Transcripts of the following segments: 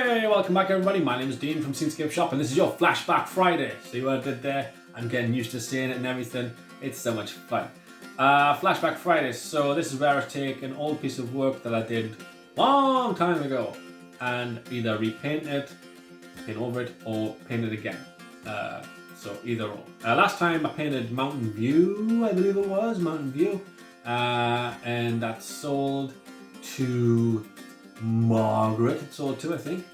Hey, welcome back everybody. My name is Dean from Moonscapes Shop and this is your Flashback Friday. See what I did there? I'm getting used to saying it and everything. It's so much fun. Flashback Friday. So this is where I take an old piece of work that I did long time ago and either repaint it, paint over it, or paint it again. So either or. Last time I painted Mountain View, I believe it was, Mountain View. And that sold to Margaret, it sold to, I think.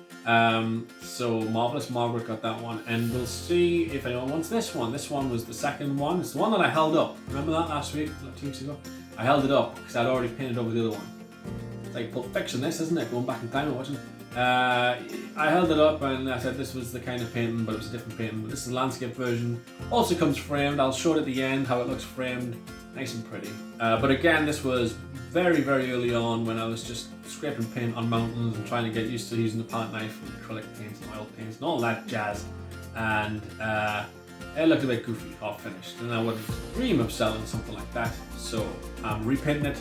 So Marvelous Margaret got that one, and we'll see if anyone wants this one. This one was the second one. It's the one that I held up. Remember that last week, 2 weeks ago? I held it up because I'd already painted over the other one. It's like Pulp Fiction, this, isn't it? Going back in time and watching. I held it up and I said this was the kind of painting, but it was a different painting. But this is the landscape version. Also comes framed. I'll show it at the end how it looks framed. Nice and pretty. But again, this was very, very early on when I was just scraping paint on mountains and trying to get used to using the palette knife and acrylic paints and oil paints and all that jazz. And it looked a bit goofy, half finished, and I wouldn't dream of selling something like that. So I'm repainting it,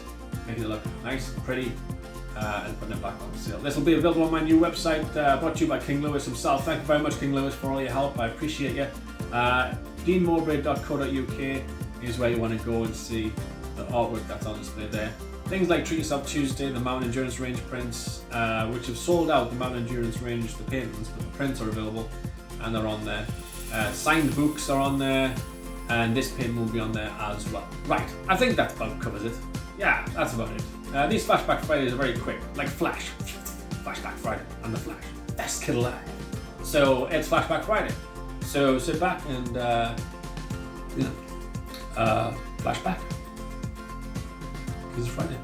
making it look nice and pretty, and putting it back on sale. This will be available on my new website, brought to you by King Lewis himself. Thank you very much, King Lewis, for all your help. I appreciate you. deanmowbray.co.uk is where you want to go and see the artwork that's on display there. Things like Treat Yourself Tuesday, the Mountain Endurance Range prints, which have sold out, the Mountain Endurance Range, the paintings, but the prints are available and they're on there. Signed books are on there, and this painting will be on there as well. Right, I think that about covers it. Yeah, that's about it. These Flashback Fridays are very quick, like Flash. Flashback Friday and the Flash. Best kid alive. So it's Flashback Friday. So sit back and, flashback. Because it's Friday.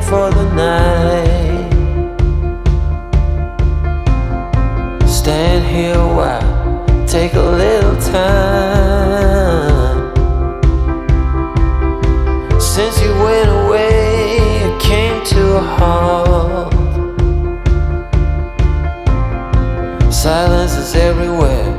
For the night, stand here a while, take a little time. Since you went away, it came to a halt. Silence is everywhere.